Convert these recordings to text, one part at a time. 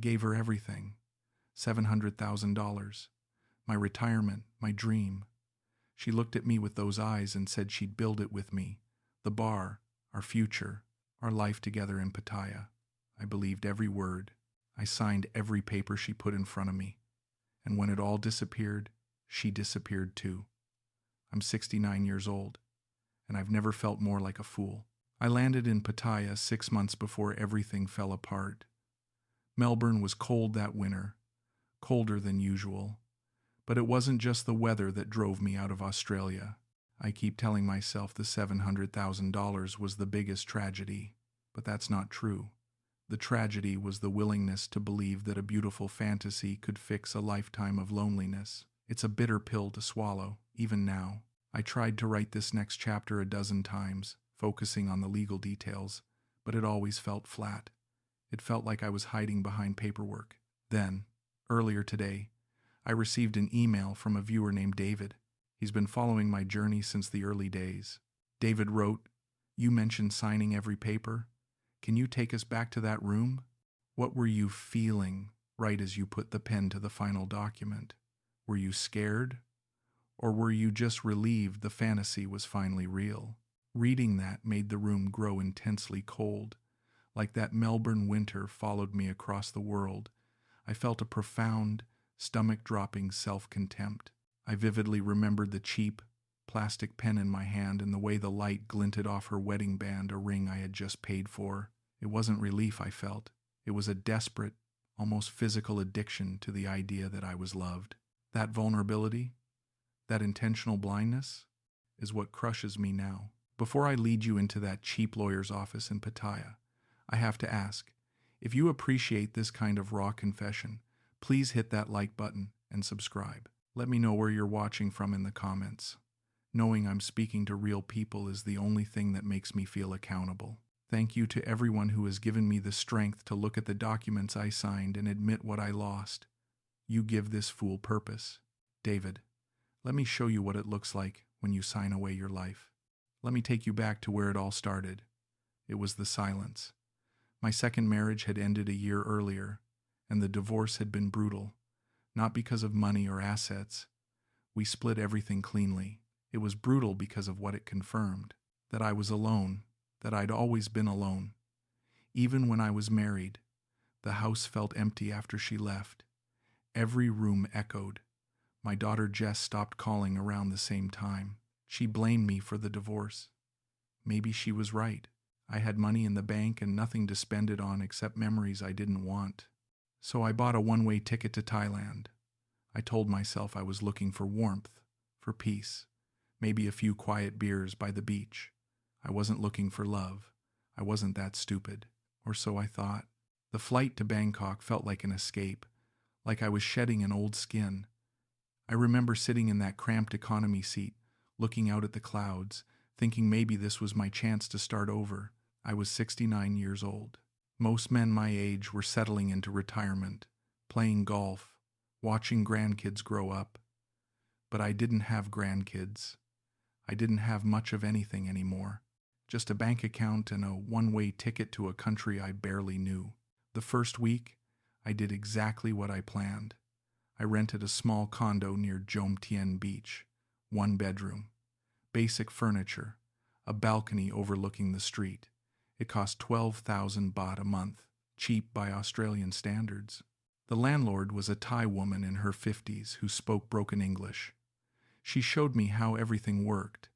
gave her everything. $700,000. My retirement, my dream. She looked at me with those eyes and said she'd build it with me. The bar, our future, our life together in Pattaya. I believed every word. I signed every paper she put in front of me. And when it all disappeared, she disappeared too. I'm 69 years old, and I've never felt more like a fool. I landed in Pattaya 6 months before everything fell apart. Melbourne was cold that winter, colder than usual. But it wasn't just the weather that drove me out of Australia. I keep telling myself the $700,000 was the biggest tragedy, but that's not true. The tragedy was the willingness to believe that a beautiful fantasy could fix a lifetime of loneliness. It's a bitter pill to swallow, even now. I tried to write this next chapter a dozen times, focusing on the legal details, but it always felt flat. It felt like I was hiding behind paperwork. Then, earlier today, I received an email from a viewer named David. He's been following my journey since the early days. David wrote, "You mentioned signing every paper. Can you take us back to that room? What were you feeling right as you put the pen to the final document? Were you scared? Or were you just relieved the fantasy was finally real?" Reading that made the room grow intensely cold. Like that Melbourne winter followed me across the world, I felt a profound, stomach-dropping self-contempt. I vividly remembered the cheap, plastic pen in my hand and the way the light glinted off her wedding band, a ring I had just paid for. It wasn't relief I felt. It was a desperate, almost physical addiction to the idea that I was loved. That vulnerability, that intentional blindness, is what crushes me now. Before I lead you into that cheap lawyer's office in Pattaya, I have to ask, if you appreciate this kind of raw confession, please hit that like button and subscribe. Let me know where you're watching from in the comments. Knowing I'm speaking to real people is the only thing that makes me feel accountable. Thank you to everyone who has given me the strength to look at the documents I signed and admit what I lost. You give this fool purpose. David, let me show you what it looks like when you sign away your life. Let me take you back to where it all started. It was the silence. My second marriage had ended a year earlier, and the divorce had been brutal, not because of money or assets. We split everything cleanly. It was brutal because of what it confirmed, that I was alone, that I'd always been alone. Even when I was married, the house felt empty after she left. Every room echoed. My daughter Jess stopped calling around the same time. She blamed me for the divorce. Maybe she was right. I had money in the bank and nothing to spend it on except memories I didn't want. So I bought a one-way ticket to Thailand. I told myself I was looking for warmth, for peace, maybe a few quiet beers by the beach. I wasn't looking for love. I wasn't that stupid, or so I thought. The flight to Bangkok felt like an escape, like I was shedding an old skin. I remember sitting in that cramped economy seat, looking out at the clouds, thinking maybe this was my chance to start over. I was 69 years old. Most men my age were settling into retirement, playing golf, watching grandkids grow up. But I didn't have grandkids. I didn't have much of anything anymore. Just a bank account and a one-way ticket to a country I barely knew. The first week, I did exactly what I planned. I rented a small condo near Jom Tien Beach, 1 bedroom, basic furniture, a balcony overlooking the street. It cost 12,000 baht a month, cheap by Australian standards. The landlord was a Thai woman in her 50s who spoke broken English. She showed me how everything worked: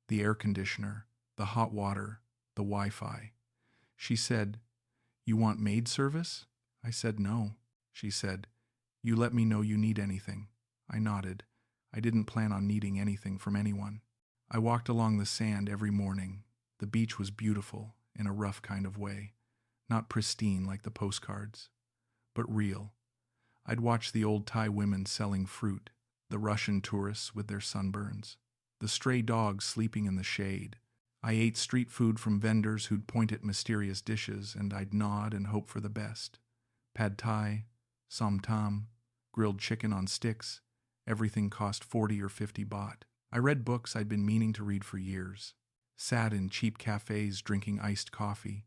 the air conditioner, the hot water, the Wi-Fi. She said, "You want maid service?" I said no. She said, "You let me know you need anything." I nodded. I didn't plan on needing anything from anyone. I walked along the sand every morning. The beach was beautiful, in a rough kind of way. Not pristine like the postcards, but real. I'd watch the old Thai women selling fruit, the Russian tourists with their sunburns, the stray dogs sleeping in the shade. I ate street food from vendors who'd point at mysterious dishes, and I'd nod and hope for the best. Pad Thai, som tam, grilled chicken on sticks, everything cost 40 or 50 baht. I read books I'd been meaning to read for years. Sat in cheap cafes drinking iced coffee.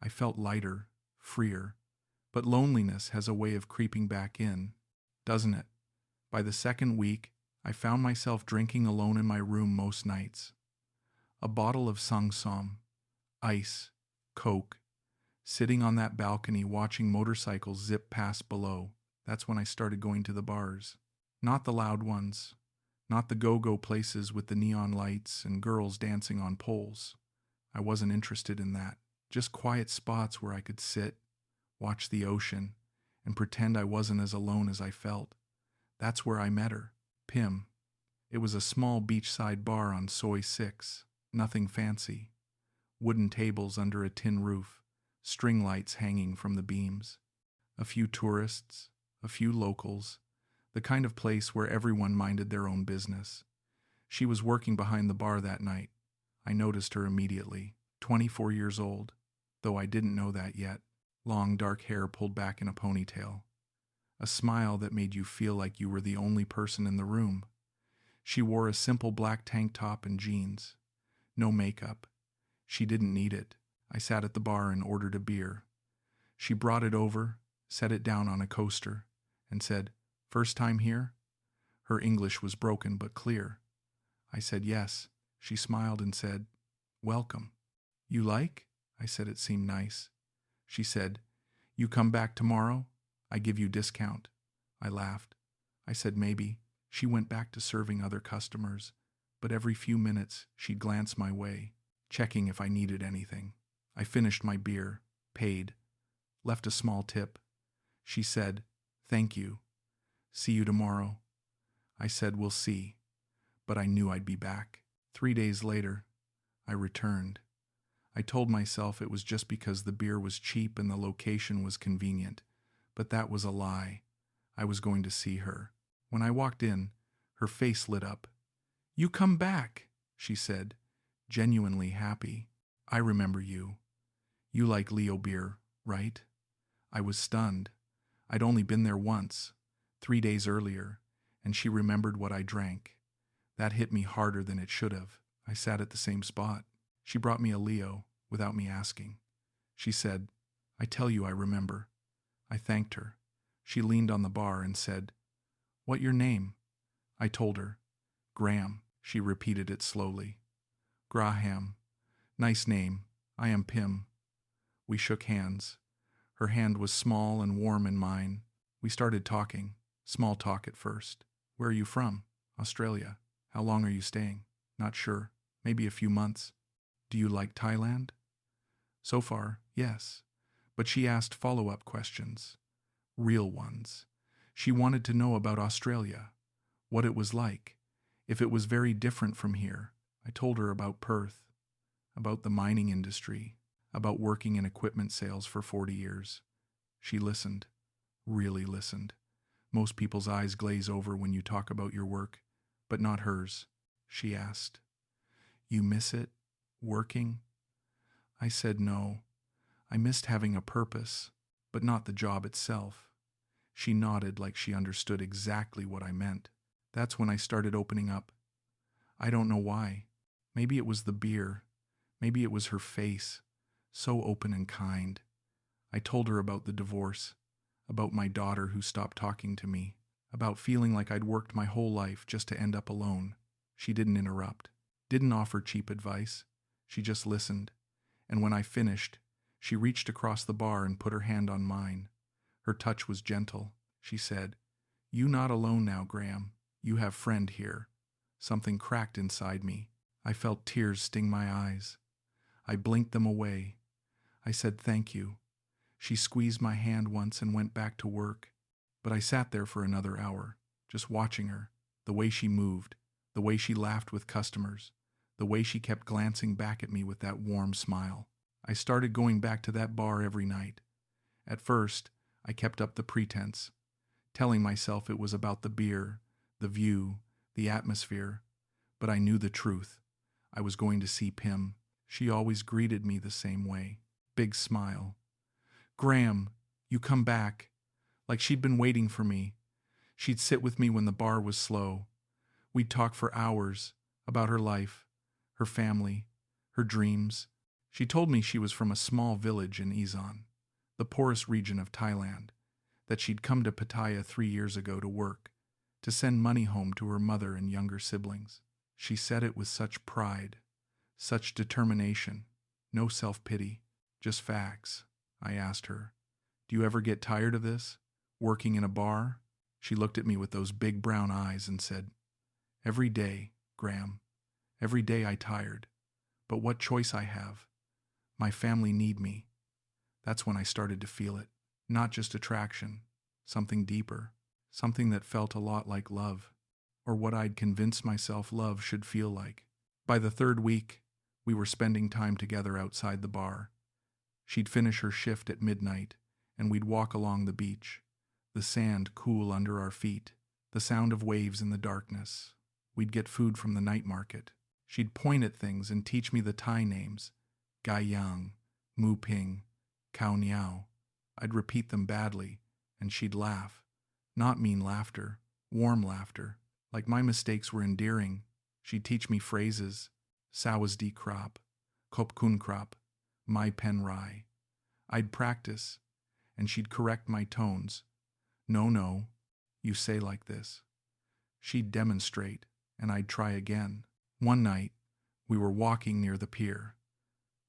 I felt lighter, freer. But loneliness has a way of creeping back in, doesn't it? By the second week, I found myself drinking alone in my room most nights. A bottle of Sangsom, ice, Coke, sitting on that balcony watching motorcycles zip past below. That's when I started going to the bars. Not the loud ones, not the go-go places with the neon lights and girls dancing on poles. I wasn't interested in that. Just quiet spots where I could sit, watch the ocean, and pretend I wasn't as alone as I felt. That's where I met her, Pim. It was a small beachside bar on Soi 6, nothing fancy. Wooden tables under a tin roof, string lights hanging from the beams. A few tourists, a few locals, the kind of place where everyone minded their own business. She was working behind the bar that night. I noticed her immediately, 24 years old, though I didn't know that yet. Long dark hair pulled back in a ponytail. A smile that made you feel like you were the only person in the room. She wore a simple black tank top and jeans. No makeup. She didn't need it. I sat at the bar and ordered a beer. She brought it over, set it down on a coaster, and said, "First time here?" Her English was broken but clear. I said yes. She smiled and said, "Welcome." "You like?" I said it seemed nice. She said, "You come back tomorrow? I give you discount." I laughed. I said maybe. She went back to serving other customers, but every few minutes she'd glance my way, checking if I needed anything. I finished my beer, paid, left a small tip. She said, "Thank you. See you tomorrow." I said, "We'll see," but I knew I'd be back. 3 days later, I returned. I told myself it was just because the beer was cheap and the location was convenient, but that was a lie. I was going to see her. When I walked in, her face lit up. "You come back," she said, genuinely happy. "I remember you. You like Leo beer, right?" I was stunned. I'd only been there once, 3 days earlier, and she remembered what I drank. That hit me harder than it should have. I sat at the same spot. She brought me a Leo, without me asking. She said, "I tell you I remember." I thanked her. She leaned on the bar and said, "What your name?" I told her. "Graham." She repeated it slowly. "Graham. Nice name. I am Pim." We shook hands. Her hand was small and warm in mine. We started talking. Small talk at first. "Where are you from?" "Australia." "How long are you staying?" "Not sure. Maybe a few months." "Do you like Thailand?" "So far, yes." But she asked follow-up questions. Real ones. She wanted to know about Australia. What it was like. If it was very different from here. I told her about Perth. About the mining industry. About working in equipment sales for 40 years. She listened. Really listened. Most people's eyes glaze over when you talk about your work, but not hers. She asked, "You miss it? Working?" I said no. I missed having a purpose, but not the job itself. She nodded like she understood exactly what I meant. That's when I started opening up. I don't know why. Maybe it was the beer. Maybe it was her face. So open and kind. I told her about the divorce, about my daughter who stopped talking to me, about feeling like I'd worked my whole life just to end up alone. She didn't interrupt, didn't offer cheap advice. She just listened. And when I finished, she reached across the bar and put her hand on mine. Her touch was gentle. She said, "You not alone now, Graham. You have friend here." Something cracked inside me. I felt tears sting my eyes. I blinked them away. I said thank you. She squeezed my hand once and went back to work. But I sat there for another hour, just watching her, the way she moved, the way she laughed with customers, the way she kept glancing back at me with that warm smile. I started going back to that bar every night. At first, I kept up the pretense, telling myself it was about the beer, the view, the atmosphere. But I knew the truth. I was going to see Pim. She always greeted me the same way. Big smile. "Graham, you come back." Like she'd been waiting for me. She'd sit with me when the bar was slow. We'd talk for hours about her life, her family, her dreams. She told me she was from a small village in Izan. the poorest region of Thailand, that she'd come to Pattaya 3 years ago to work, to send money home to her mother and younger siblings. She said it with such pride, such determination, no self-pity, just facts. I asked her, "Do you ever get tired of this? Working in a bar?" She looked at me with those big brown eyes and said, "Every day, Graham. Every day I tired. But what choice I have? My family need me." That's when I started to feel it. Not just attraction, something deeper, something that felt a lot like love, or what I'd convinced myself love should feel like. By the third week, we were spending time together outside the bar. She'd finish her shift at midnight, and we'd walk along the beach, the sand cool under our feet, the sound of waves in the darkness. We'd get food from the night market. She'd point at things and teach me the Thai names, Gai Yang, Mu Ping, Kao Niao. I'd repeat them badly, and she'd laugh. Not mean laughter, warm laughter. Like my mistakes were endearing. She'd teach me phrases, Sawas di krop, Kop kun krop, Mai pen rai. I'd practice, and she'd correct my tones. No, you say like this. She'd demonstrate, and I'd try again. One night, we were walking near the pier.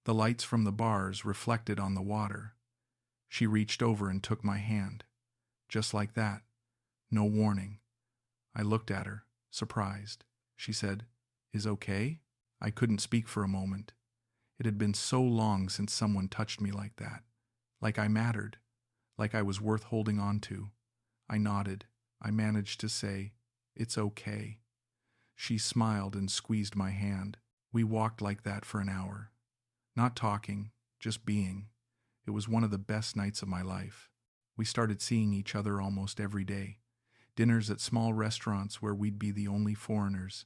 The lights from the bars reflected on the water. She reached over and took my hand. Just like that. No warning. I looked at her, surprised. She said, "Is okay?" I couldn't speak for a moment. It had been so long since someone touched me like that. Like I mattered. Like I was worth holding on to. I nodded. I managed to say, "It's okay." She smiled and squeezed my hand. We walked like that for an hour. Not talking, just being. It was one of the best nights of my life. We started seeing each other almost every day. Dinners at small restaurants where we'd be the only foreigners.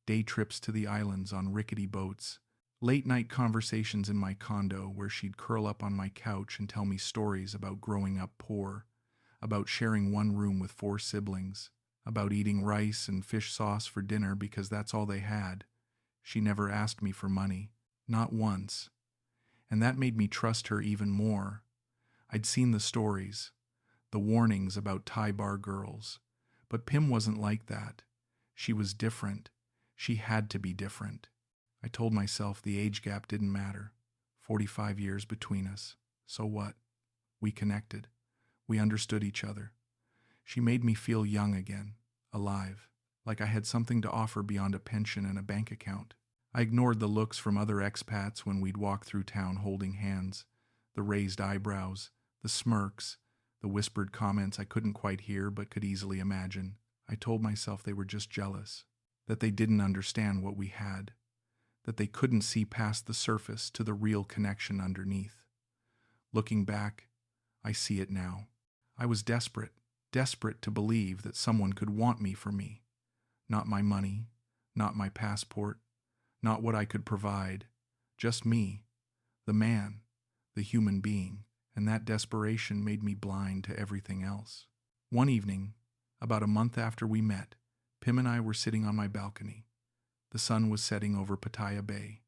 Day trips to the islands on rickety boats. Late-night conversations in my condo where she'd curl up on my couch and tell me stories about growing up poor, about sharing one room with 4 siblings, about eating rice and fish sauce for dinner because that's all they had. She never asked me for money. Not once. And that made me trust her even more. I'd seen the stories, the warnings about Thai bar girls. But Pim wasn't like that. She was different. She had to be different. I told myself the age gap didn't matter. 45 years between us. So what? We connected. We understood each other. She made me feel young again, alive, like I had something to offer beyond a pension and a bank account. I ignored the looks from other expats when we'd walk through town holding hands, the raised eyebrows, the smirks, the whispered comments I couldn't quite hear but could easily imagine. I told myself they were just jealous, that they didn't understand what we had, that they couldn't see past the surface to the real connection underneath. Looking back, I see it now. I was desperate to believe that someone could want me for me. Not my money, not my passport, not what I could provide, just me, the man, the human being, and that desperation made me blind to everything else. One evening, about a month after we met, Pim and I were sitting on my balcony. The sun was setting over Pattaya Bay,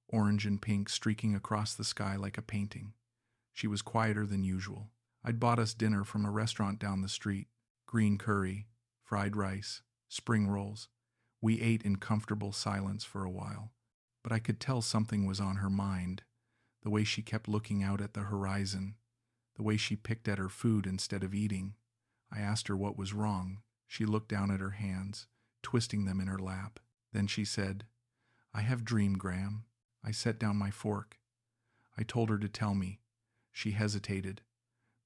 orange and pink streaking across the sky like a painting. She was quieter than usual. I'd bought us dinner from a restaurant down the street, green curry, fried rice, spring rolls. We ate in comfortable silence for a while, but I could tell something was on her mind, the way she kept looking out at the horizon, the way she picked at her food instead of eating. I asked her what was wrong. She looked down at her hands, twisting them in her lap. Then she said, "I have dreamed, Graham." I set down my fork. I told her to tell me. She hesitated,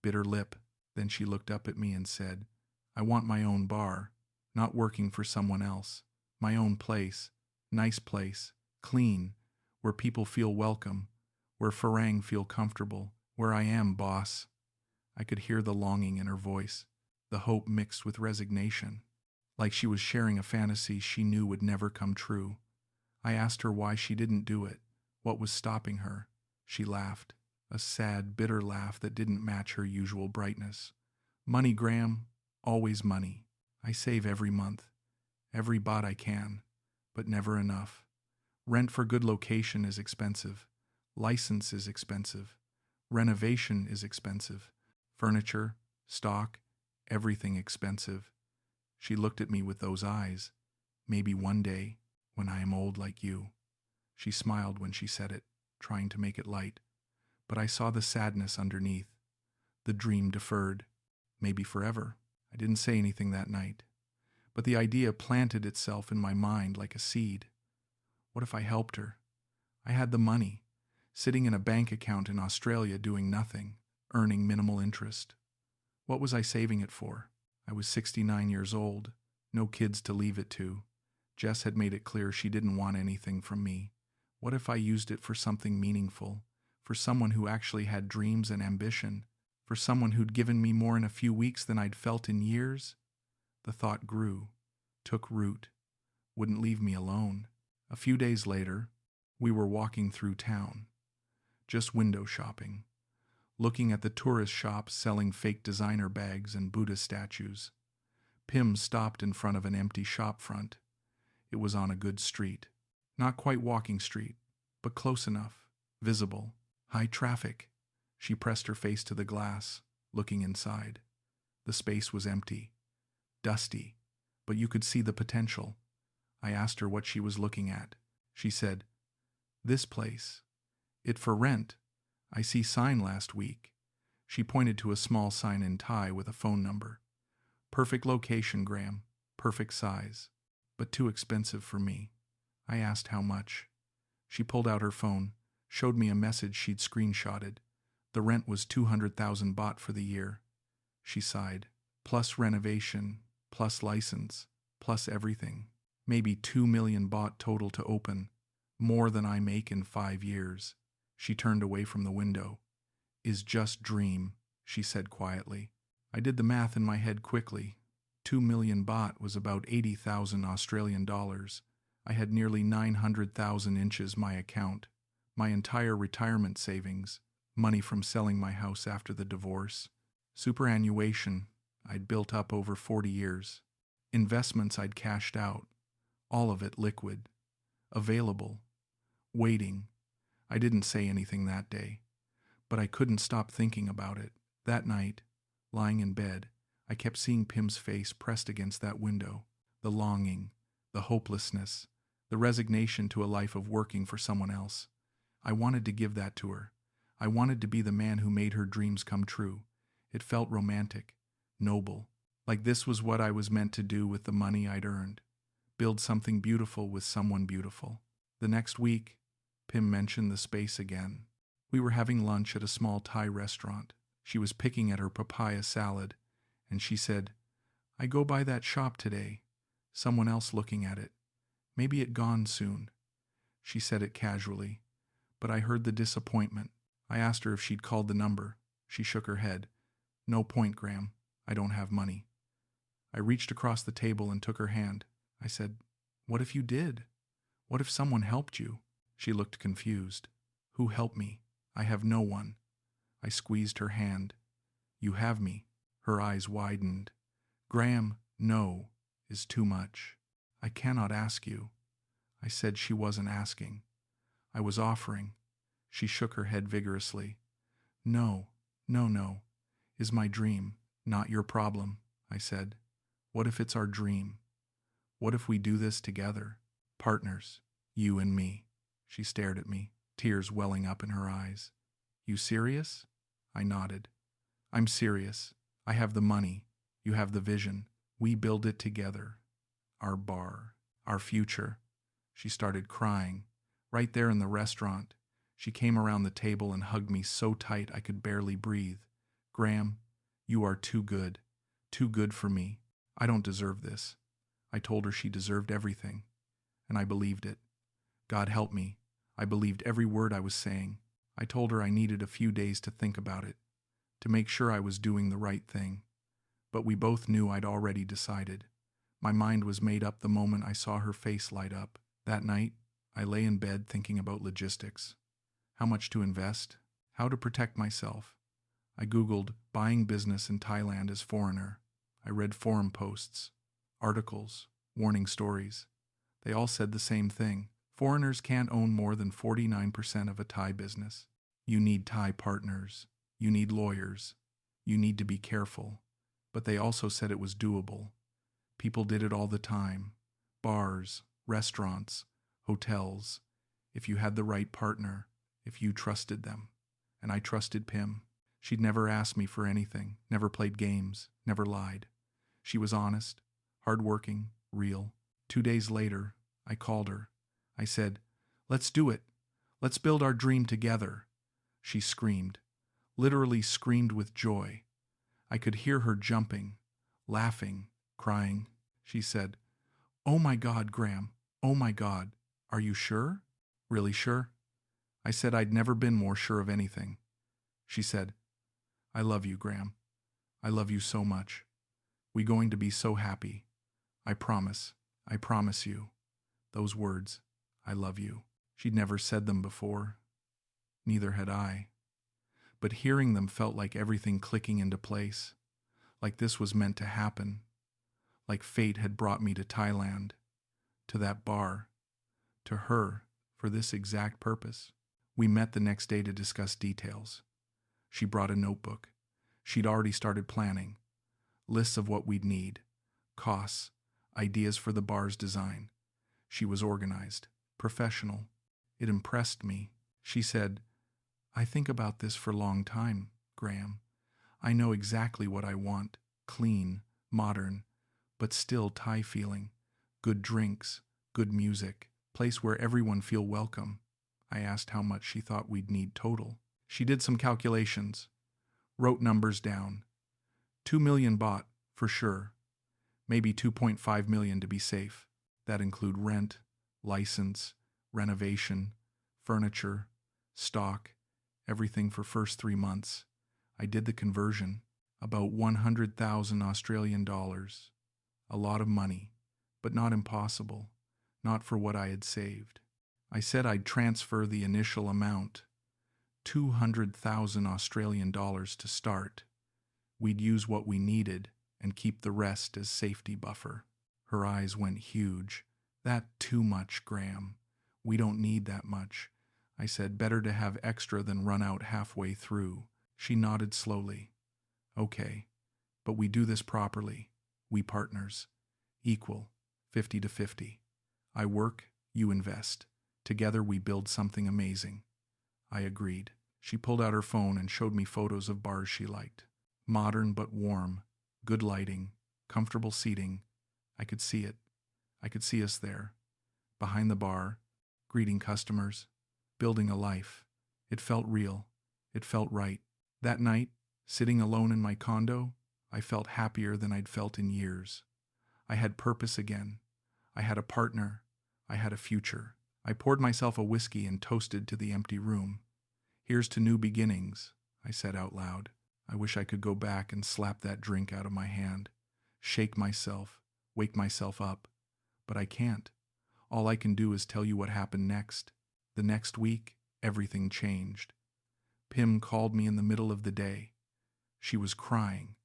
bit her lip. Then she looked up at me and said, "I want my own bar, not working for someone else. My own place, nice place, clean, where people feel welcome, where farang feel comfortable, where I am boss." I could hear the longing in her voice, the hope mixed with resignation, like she was sharing a fantasy she knew would never come true. I asked her why she didn't do it, what was stopping her. She laughed, a sad, bitter laugh that didn't match her usual brightness. "Money, Graham, always money. I save every month. Every baht I can, but never enough. Rent for good location is expensive. License is expensive. Renovation is expensive. Furniture, stock, everything expensive. She looked at me with those eyes. Maybe one day, when I am old like you. She smiled when she said it, trying to make it light. But I saw the sadness underneath. The dream deferred. Maybe forever. I didn't say anything that night. But the idea planted itself in my mind like a seed. What if I helped her? I had the money, sitting in a bank account in Australia doing nothing, earning minimal interest. What was I saving it for? I was 69 years old, no kids to leave it to. Jess had made it clear she didn't want anything from me. What if I used it for something meaningful, for someone who actually had dreams and ambition, for someone who'd given me more in a few weeks than I'd felt in years? The thought grew, took root, wouldn't leave me alone. A few days later, we were walking through town, just window shopping, looking at the tourist shops selling fake designer bags and Buddha statues. Pim stopped in front of an empty shop front. It was on a good street. Not quite walking street, but close enough, visible, high traffic. She pressed her face to the glass, looking inside. The space was empty, dusty, but you could see the potential. I asked her what she was looking at. She said, "This place. It for rent. I see sign last week." She pointed to a small sign in Thai with a phone number. "Perfect location, Graham. Perfect size. But too expensive for me." I asked how much. She pulled out her phone, showed me a message she'd screenshotted. The rent was 200,000 baht for the year. She sighed. Plus renovation, plus license, plus everything. Maybe 2 million baht total to open. More than I make in 5 years. She turned away from the window. "Is just dream," she said quietly. I did the math in my head quickly. 2 million baht was about 80,000 Australian dollars. I had nearly 900,000 inches my account. My entire retirement savings, money from selling my house after the divorce, superannuation I'd built up over 40 years, investments I'd cashed out, all of it liquid, available, waiting. I didn't say anything that day, but I couldn't stop thinking about it. That night, lying in bed, I kept seeing Pim's face pressed against that window, the longing, the hopelessness, the resignation to a life of working for someone else. I wanted to give that to her. I wanted to be the man who made her dreams come true. It felt romantic, noble, like this was what I was meant to do with the money I'd earned. Build something beautiful with someone beautiful. The next week, Pim mentioned the space again. We were having lunch at a small Thai restaurant. She was picking at her papaya salad, and she said, "I go by that shop today. Someone else looking at it. Maybe it gone soon." She said it casually, but I heard the disappointment. I asked her if she'd called the number. She shook her head. "No point, Graham. I don't have money." I reached across the table and took her hand. I said, "What if you did? What if someone helped you?" She looked confused. "Who helped me? I have no one." I squeezed her hand. "You have me." Her eyes widened. "Graham, no, is too much. I cannot ask you." I said she wasn't asking. I was offering. She shook her head vigorously. No, is my dream, not your problem," I said. "What if it's our dream? What if we do this together? Partners, you and me." She stared at me, tears welling up in her eyes. "You serious?" I nodded. "I'm serious. I have the money. You have the vision. We build it together. Our bar. Our future." She started crying. Right there in the restaurant. She came around the table and hugged me so tight I could barely breathe. "Graham, you are too good. Too good for me. I don't deserve this." I told her she deserved everything. And I believed it. God help me. I believed every word I was saying. I told her I needed a few days to think about it, to make sure I was doing the right thing. But we both knew I'd already decided. My mind was made up the moment I saw her face light up. That night, I lay in bed thinking about logistics. How much to invest? How to protect myself? I Googled buying business in Thailand as foreigner. I read forum posts, articles, warning stories. They all said the same thing. Foreigners can't own more than 49% of a Thai business. You need Thai partners. You need lawyers. You need to be careful. But they also said it was doable. People did it all the time. Bars, restaurants, hotels. If you had the right partner, if you trusted them. And I trusted Pim. She'd never asked me for anything, never played games, never lied. She was honest, hardworking, real. 2 days later, I called her. I said, "Let's do it. Let's build our dream together." She screamed, literally screamed with joy. I could hear her jumping, laughing, crying. She said, "Oh my God, Graham, oh my God, are you sure? Really sure?" I said I'd never been more sure of anything. She said, "I love you, Graham. I love you so much. We going to be so happy. I promise you." Those words, "I love you." She'd never said them before. Neither had I. But hearing them felt like everything clicking into place, like this was meant to happen, like fate had brought me to Thailand, to that bar, to her, for this exact purpose. We met the next day to discuss details. She brought a notebook. She'd already started planning. Lists of what we'd need, costs, ideas for the bar's design. She was organized, professional. It impressed me. She said, "I think about this for a long time, Graham. I know exactly what I want, clean, modern, but still Thai feeling, good drinks, good music, place where everyone feel welcome." I asked how much she thought we'd need total. She did some calculations, wrote numbers down. 2 million baht, for sure. Maybe 2.5 million to be safe. That include rent, license, renovation, furniture, stock, everything for first 3 months. I did the conversion, about 100,000 Australian dollars. A lot of money, but not impossible, not for what I had saved. I said I'd transfer the initial amount, 200,000 Australian dollars to start. We'd use what we needed and keep the rest as safety buffer. Her eyes went huge. "That too much, Graham. We don't need that much." I said, "Better to have extra than run out halfway through." She nodded slowly. "Okay, but we do this properly. We partners. Equal, 50 to 50. I work, you invest. Together we build something amazing." I agreed. She pulled out her phone and showed me photos of bars she liked. Modern but warm, good lighting, comfortable seating. I could see it. I could see us there, behind the bar, greeting customers, building a life. It felt real. It felt right. That night, sitting alone in my condo, I felt happier than I'd felt in years. I had purpose again. I had a partner. I had a future. I poured myself a whiskey and toasted to the empty room. "Here's to new beginnings," I said out loud. I wish I could go back and slap that drink out of my hand, shake myself, wake myself up. But I can't. All I can do is tell you what happened next. The next week, everything changed. Pim called me in the middle of the day. She was crying,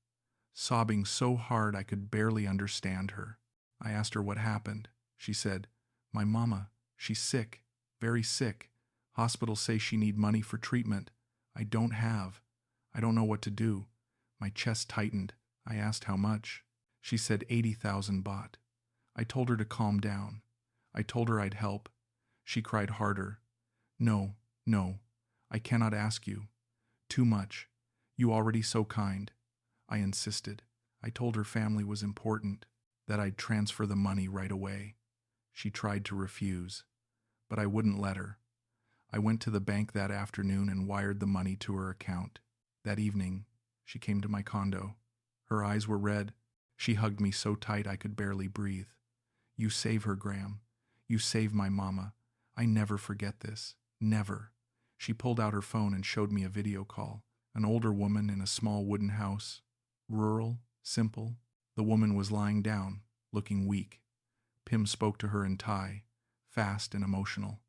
sobbing so hard I could barely understand her. I asked her what happened. She said, "My mama, she's sick, very sick. Hospitals say she need money for treatment. I don't have. I don't know what to do." My chest tightened. I asked how much. She said 80,000 baht. I told her to calm down. I told her I'd help. She cried harder. No, I cannot ask you. Too much. You already so kind." I insisted. I told her family was important, that I'd transfer the money right away. She tried to refuse, but I wouldn't let her. I went to the bank that afternoon and wired the money to her account. That evening, she came to my condo. Her eyes were red. She hugged me so tight I could barely breathe. "You save her, Graham. You save my mama. I never forget this. Never." She pulled out her phone and showed me a video call. An older woman in a small wooden house. Rural, simple. The woman was lying down, looking weak. Pim spoke to her in Thai, fast and emotional.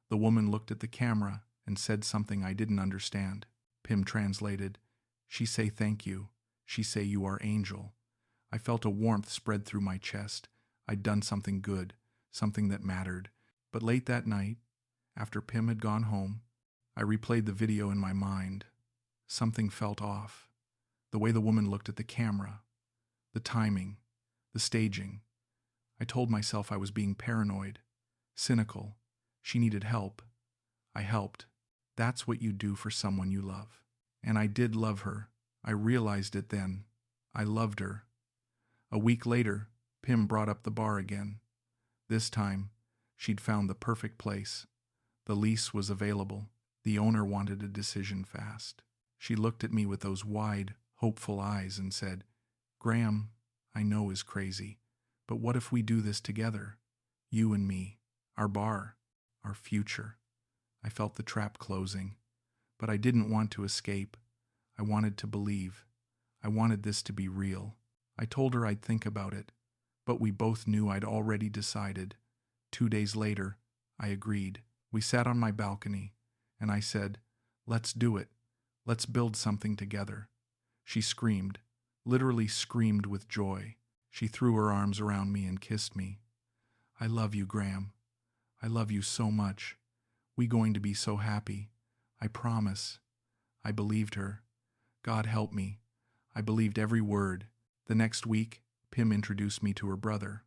The woman looked at the camera and said something I didn't understand. Pim translated. "She say thank you. She say you are angel." I felt a warmth spread through my chest. I'd done something good, something that mattered. But late that night, after Pim had gone home, I replayed the video in my mind. Something felt off. The way the woman looked at the camera, the timing, the staging. I told myself I was being paranoid, cynical. She needed help. I helped. That's what you do for someone you love. And I did love her. I realized it then. I loved her. A week later, Pim brought up the bar again. This time, she'd found the perfect place. The lease was available. The owner wanted a decision fast. She looked at me with those wide, hopeful eyes and said, "Graham, I know is crazy, but what if we do this together? You and me, our bar, our future." I felt the trap closing, but I didn't want to escape. I wanted to believe. I wanted this to be real. I told her I'd think about it, but we both knew I'd already decided. 2 days later, I agreed. We sat on my balcony, and I said, "Let's do it. Let's build something together." She screamed, literally screamed with joy. She threw her arms around me and kissed me. "I love you, Graham. I love you so much. We going to be so happy. I promise." I believed her. God help me. I believed every word. The next week, Pim introduced me to her brother.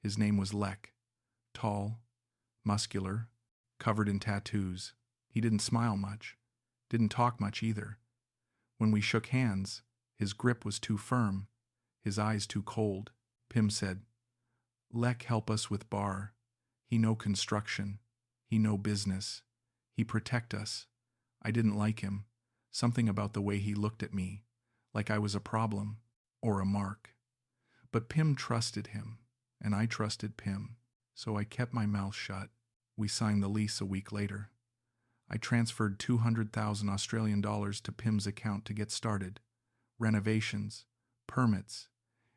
His name was Lek. Tall, muscular, covered in tattoos. He didn't smile much. Didn't talk much either. When we shook hands, his grip was too firm, his eyes too cold. Pim said, "Lek help us with bar. He know construction. He know business. He protect us." I didn't like him. Something about the way he looked at me, like I was a problem or a mark. But Pim trusted him, and I trusted Pim, so I kept my mouth shut. We signed the lease a week later. I transferred 200,000 Australian dollars to Pim's account to get started. Renovations, permits,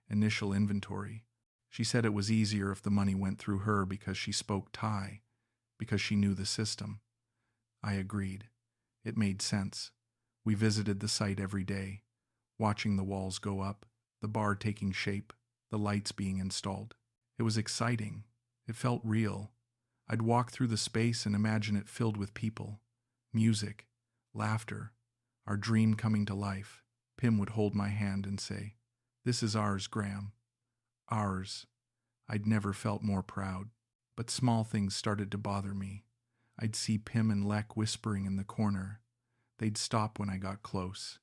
initial inventory. She said it was easier if the money went through her because she spoke Thai, because she knew the system. I agreed. It made sense. We visited the site every day, watching the walls go up, the bar taking shape, the lights being installed. It was exciting. It felt real. I'd walk through the space and imagine it filled with people, music, laughter, our dream coming to life. Pim would hold my hand and say, "This is ours, Graham. Ours." I'd never felt more proud. But small things started to bother me. I'd see Pim and Lek whispering in the corner. They'd stop when I got close.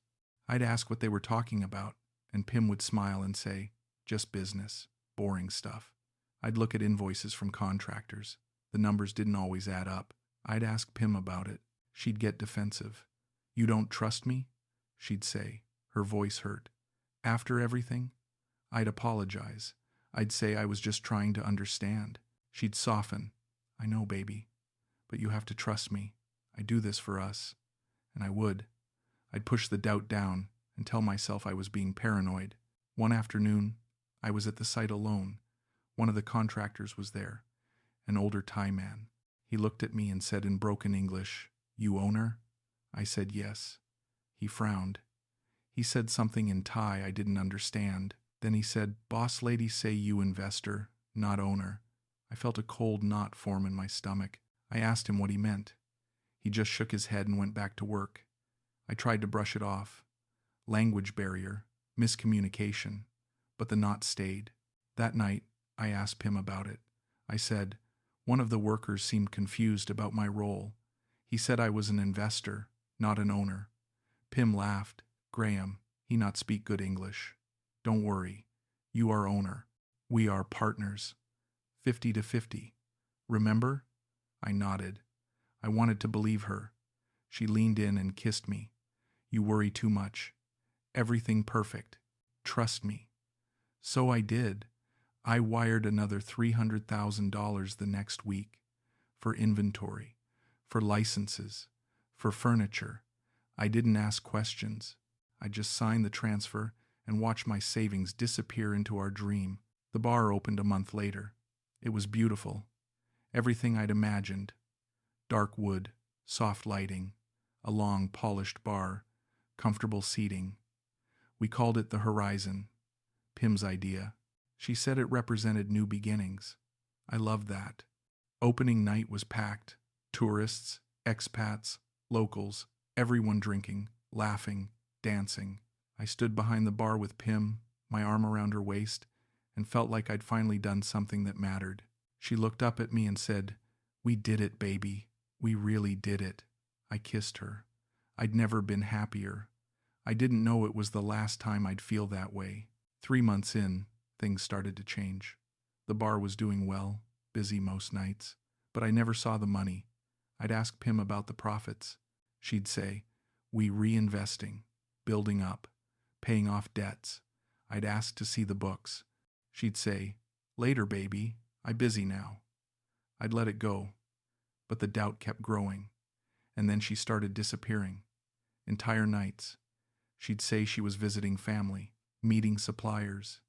I'd ask what they were talking about, and Pim would smile and say, "Just business, boring stuff." I'd look at invoices from contractors. The numbers didn't always add up. I'd ask Pim about it. She'd get defensive. "You don't trust me?" she'd say. Her voice hurt. After everything, I'd apologize. I'd say I was just trying to understand. She'd soften. "I know, baby, but you have to trust me. I do this for us." And I would. I'd push the doubt down and tell myself I was being paranoid. One afternoon, I was at the site alone. One of the contractors was there, an older Thai man. He looked at me and said in broken English, "You owner?" I said yes. He frowned. He said something in Thai I didn't understand. Then he said, "Boss lady say you investor, not owner." I felt a cold knot form in my stomach. I asked him what he meant. He just shook his head and went back to work. I tried to brush it off. Language barrier, miscommunication. But the knot stayed. That night, I asked Pim about it. I said, "One of the workers seemed confused about my role. He said I was an investor, not an owner." Pim laughed. "Graham, he not speak good English. Don't worry. You are owner. We are partners. 50 to 50. Remember?" I nodded. I wanted to believe her. She leaned in and kissed me. "You worry too much. Everything perfect. Trust me." So I did. I wired another $300,000 the next week. For inventory. For licenses. For furniture. I didn't ask questions. I just signed the transfer and watched my savings disappear into our dream. The bar opened a month later. It was beautiful. Everything I'd imagined. Dark wood, soft lighting, a long polished bar, comfortable seating. We called it the Horizon. Pim's idea. She said it represented new beginnings. I loved that. Opening night was packed. Tourists, expats, locals, everyone drinking, laughing, dancing. I stood behind the bar with Pim, my arm around her waist, and felt like I'd finally done something that mattered. She looked up at me and said, "We did it, baby. We really did it." I kissed her. I'd never been happier. I didn't know it was the last time I'd feel that way. 3 months in, things started to change. The bar was doing well, busy most nights, but I never saw the money. I'd ask Pim about the profits. She'd say, "We reinvesting, building up, paying off debts." I'd ask to see the books. She'd say, "Later, baby, I'm busy now." I'd let it go, but the doubt kept growing, and then she started disappearing. Entire nights. She'd say she was visiting family, meeting suppliers,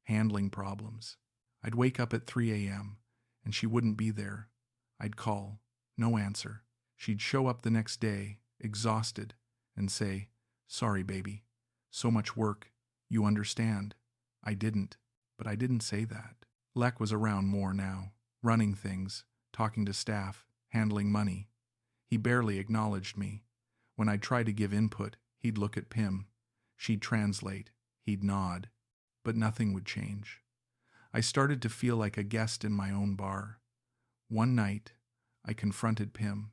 handling problems. I'd wake up at 3 a.m., and she wouldn't be there. I'd call, no answer. She'd show up the next day, exhausted, and say, "Sorry, baby. So much work. You understand." I didn't, but I didn't say that. Lek was around more now, running things, talking to staff, handling money. He barely acknowledged me. When I'd try to give input, he'd look at Pim. She'd translate. He'd nod. But nothing would change. I started to feel like a guest in my own bar. One night, I confronted Pim.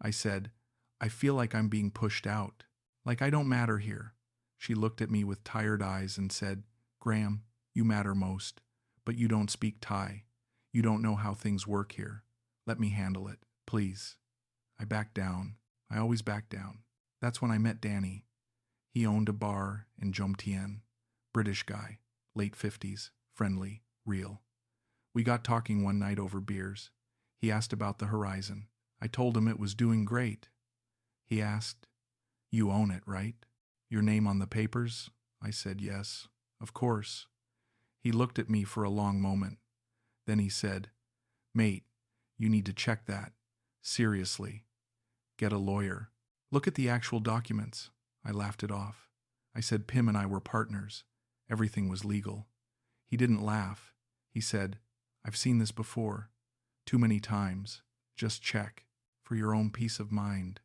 I said, "I feel like I'm being pushed out, like I don't matter here." She looked at me with tired eyes and said, "Graham, you matter most, but you don't speak Thai. You don't know how things work here. Let me handle it, please." I backed down. I always back down. That's when I met Danny. He owned a bar in Jomtien. British guy, late 50s, friendly, real. We got talking one night over beers. He asked about the horizon. I told him it was doing great. He asked, "You own it, right? Your name on the papers?" I said, "Yes, of course." He looked at me for a long moment. Then he said, "Mate, you need to check that. Seriously. Get a lawyer. Look at the actual documents." I laughed it off. I said Pim and I were partners. Everything was legal. He didn't laugh. He said, "I've seen this before. Too many times. Just check. For your own peace of mind."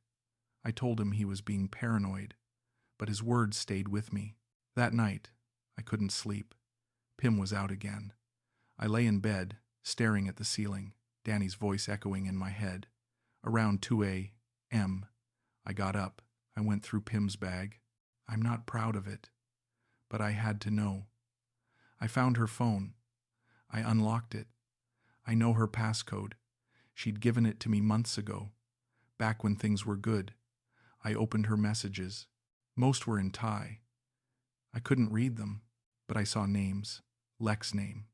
I told him he was being paranoid, but his words stayed with me. That night, I couldn't sleep. Pim was out again. I lay in bed, staring at the ceiling, Danny's voice echoing in my head. Around 2 a.m., I got up. I went through Pim's bag. I'm not proud of it, but I had to know. I found her phone. I unlocked it. I know her passcode. She'd given it to me months ago, back when things were good. I opened her messages. Most were in Thai. I couldn't read them, but I saw names. Lek's name.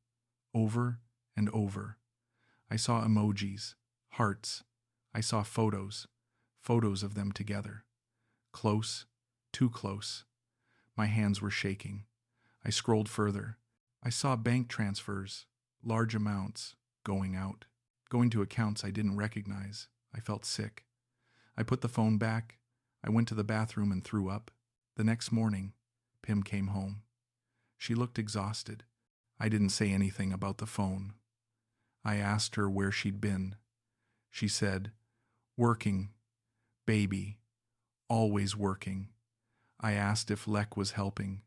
Over and over. I saw emojis, hearts. I saw photos of them together. Close, too close. My hands were shaking. I scrolled further. I saw bank transfers, large amounts, going out, going to accounts I didn't recognize. I felt sick. I put the phone back. I went to the bathroom and threw up. The next morning, Pim came home. She looked exhausted. I didn't say anything about the phone. I asked her where she'd been. She said, "Working, baby, always working." I asked if Lek was helping.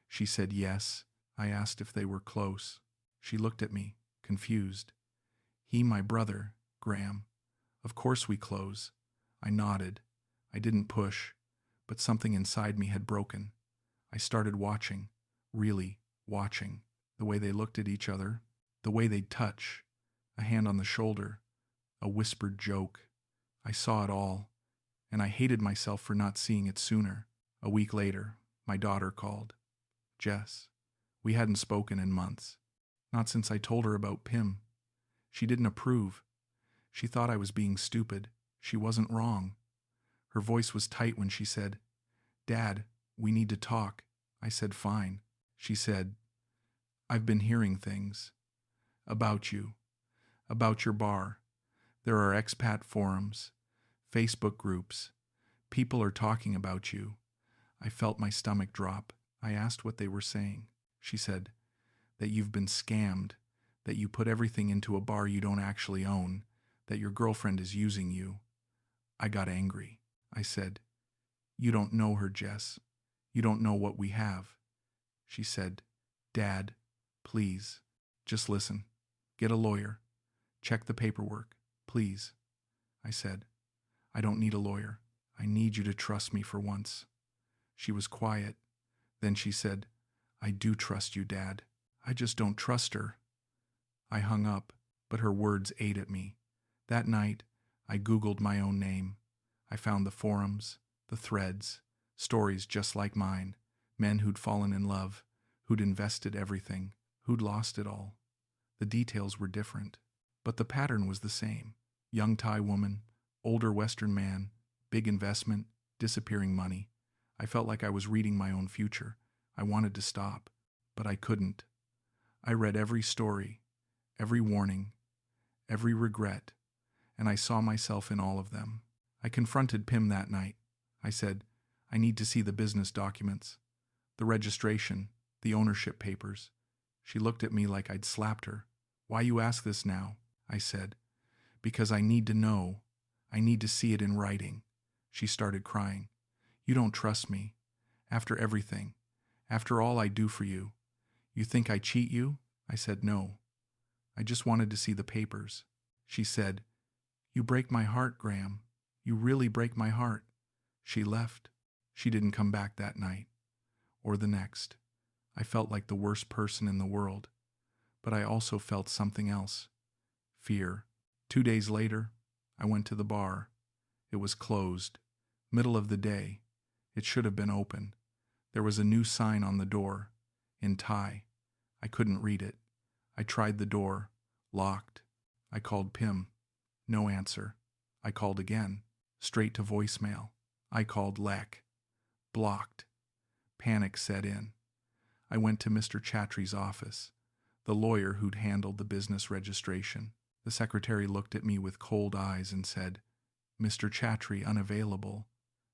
She said yes. I asked if they were close. She looked at me, confused. "He my brother, Graham. Of course we close." I nodded. I didn't push, but something inside me had broken. I started watching, really watching, the way they looked at each other, the way they'd touch, a hand on the shoulder, a whispered joke. I saw it all, and I hated myself for not seeing it sooner. A week later, my daughter called. Jess. We hadn't spoken in months. Not since I told her about Pim. She didn't approve. She thought I was being stupid. She wasn't wrong. Her voice was tight when she said, "Dad, we need to talk." I said, "Fine." She said, "I've been hearing things. About you. About your bar. There are expat forums, Facebook groups. People are talking about you." I felt my stomach drop. I asked what they were saying. She said, "That you've been scammed, that you put everything into a bar you don't actually own, that your girlfriend is using you." I got angry. I said, "You don't know her, Jess. You don't know what we have." She said, "Dad, please, just listen. Get a lawyer. Check the paperwork, please." I said, "I don't need a lawyer. I need you to trust me for once." She was quiet. Then she said, "I do trust you, Dad. I just don't trust her." I hung up, but her words ate at me. That night, I Googled my own name. I found the forums, the threads, stories just like mine, men who'd fallen in love, who'd invested everything, who'd lost it all. The details were different, but the pattern was the same. Young Thai woman, older Western man, big investment, disappearing money. I felt like I was reading my own future. I wanted to stop, but I couldn't. I read every story, every warning, every regret, and I saw myself in all of them. I confronted Pim that night. I said, "I need to see the business documents, the registration, the ownership papers." She looked at me like I'd slapped her. "Why you ask this now?" I said. "Because I need to know. I need to see it in writing." She started crying. "You don't trust me. After everything. After all I do for you. You think I cheat you?" I said, "No. I just wanted to see the papers." She said, "You break my heart, Graham. You really break my heart." She left. She didn't come back that night. Or the next. I felt like the worst person in the world. But I also felt something else. Fear. 2 days later, I went to the bar. It was closed. Middle of the day. It should have been open. There was a new sign on the door. In Thai. I couldn't read it. I tried the door. Locked. I called Pim. No answer. I called again. Straight to voicemail. I called Lek. Blocked. Panic set in. I went to Mr. Chattry's office, the lawyer who'd handled the business registration. The secretary looked at me with cold eyes and said, "Mr. Chatry unavailable."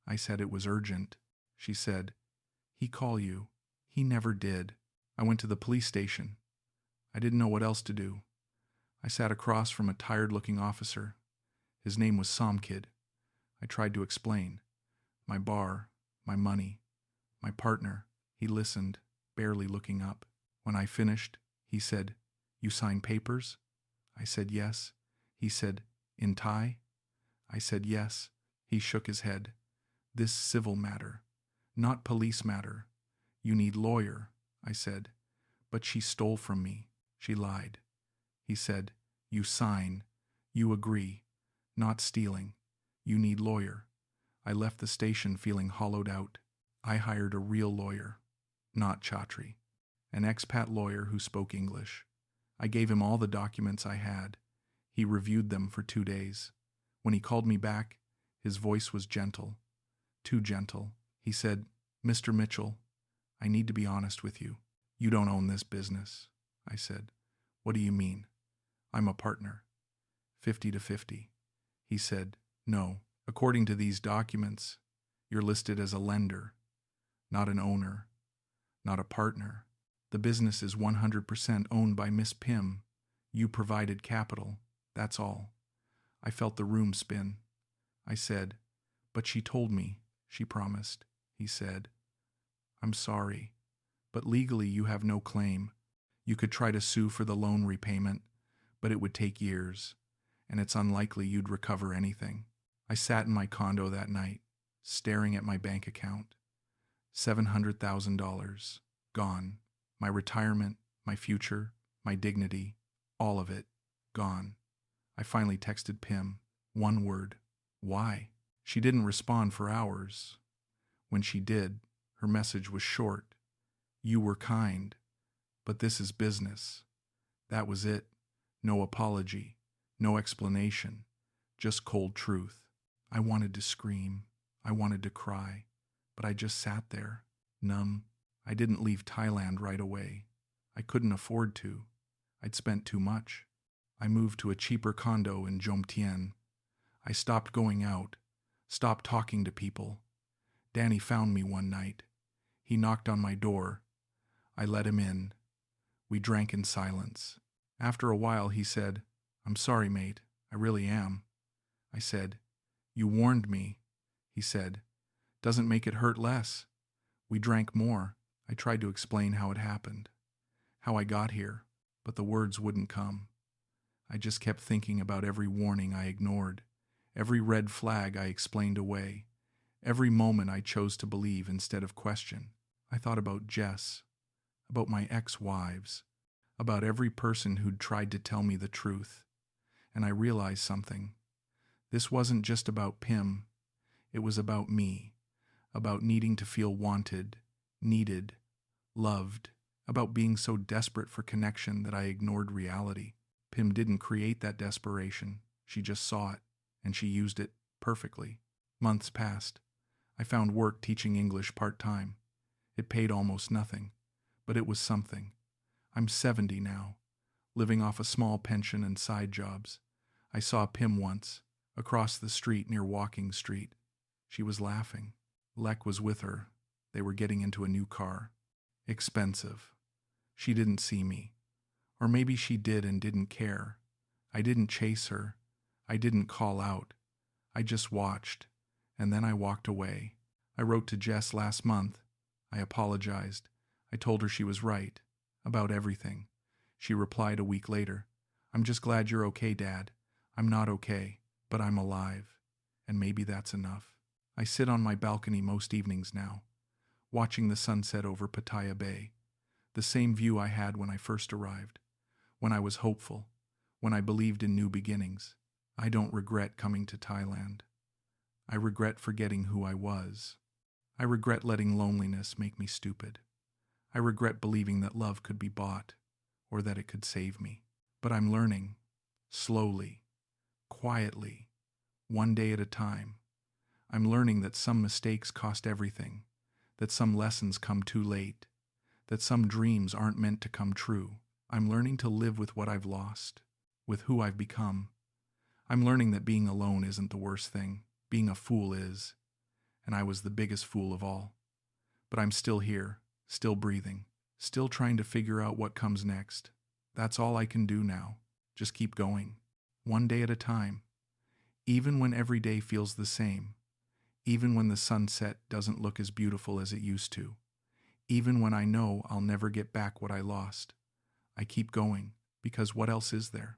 I said it was urgent. She said, "He call you." He never did. I went to the police station. I didn't know what else to do. I sat across from a tired-looking officer. His name was Somkid. I tried to explain. My bar, my money, my partner. He listened, barely looking up. When I finished, he said, "You sign papers?" I said yes. He said, "In Thai?" I said yes. He shook his head. "This civil matter, not police matter. You need lawyer," I said. "But she stole from me." She lied. He said, "You sign. You agree. Not stealing. You need lawyer." I left the station feeling hollowed out. I hired a real lawyer, not Chatry, an expat lawyer who spoke English. I gave him all the documents I had. He reviewed them for 2 days. When he called me back, his voice was gentle. Too gentle. He said, "Mr. Mitchell, I need to be honest with you. You don't own this business." I said, "What do you mean?" "I'm a partner. 50-50. He said, "No. According to these documents, you're listed as a lender, not an owner, not a partner. The business is 100% owned by Miss Pim. You provided capital. That's all." I felt the room spin. I said, "But she told me. She promised." He said, "I'm sorry, but legally you have no claim. You could try to sue for the loan repayment, but it would take years, and it's unlikely you'd recover anything." I sat in my condo that night, staring at my bank account. $700,000. Gone. My retirement, my future, my dignity, all of it, gone. I finally texted Pim. One word. "Why?" She didn't respond for hours. When she did, her message was short. "You were kind, but this is business." That was it. No apology, no explanation, just cold truth. I wanted to scream. I wanted to cry, but I just sat there, numb. I didn't leave Thailand right away. I couldn't afford to. I'd spent too much. I moved to a cheaper condo in Jomtien. I stopped going out, stopped talking to people. Danny found me one night. He knocked on my door. I let him in. We drank in silence. After a while he said, "I'm sorry, mate. I really am." I said, "You warned me." he said. Doesn't make it hurt less. We drank more. I tried to explain how it happened, how I got here, but the words wouldn't come. I just kept thinking about every warning I ignored, every red flag I explained away, every moment I chose to believe instead of question. I thought about Jess, about my ex-wives, about every person who'd tried to tell me the truth. And I realized something. This wasn't just about Pim. It was about me, about needing to feel wanted, needed, loved, about being so desperate for connection that I ignored reality. Pim didn't create that desperation. She just saw it, and she used it perfectly. Months passed. I found work teaching English part-time. It paid almost nothing, but it was something. I'm 70 now, living off a small pension and side jobs. I saw Pim once, across the street near Walking Street. She was laughing. Lek was with her. They were getting into a new car. Expensive. She didn't see me. Or maybe she did and didn't care. I didn't chase her. I didn't call out. I just watched. And then I walked away. I wrote to Jess last month. I apologized. I told her she was right. About everything. She replied a week later. I'm just glad you're okay, Dad. I'm not okay, but I'm alive. And maybe that's enough. I sit on my balcony most evenings now, watching the sunset over Pattaya Bay. The same view I had when I first arrived. When I was hopeful. When I believed in new beginnings. I don't regret coming to Thailand. I regret forgetting who I was. I regret letting loneliness make me stupid. I regret believing that love could be bought, or that it could save me. But I'm learning, slowly, quietly, one day at a time. I'm learning that some mistakes cost everything, that some lessons come too late, that some dreams aren't meant to come true. I'm learning to live with what I've lost, with who I've become. I'm learning that being alone isn't the worst thing. Being a fool is, and I was the biggest fool of all. But I'm still here, still breathing, still trying to figure out what comes next. That's all I can do now. Just keep going, one day at a time. Even when every day feels the same. Even when the sunset doesn't look as beautiful as it used to. Even when I know I'll never get back what I lost. I keep going, because what else is there?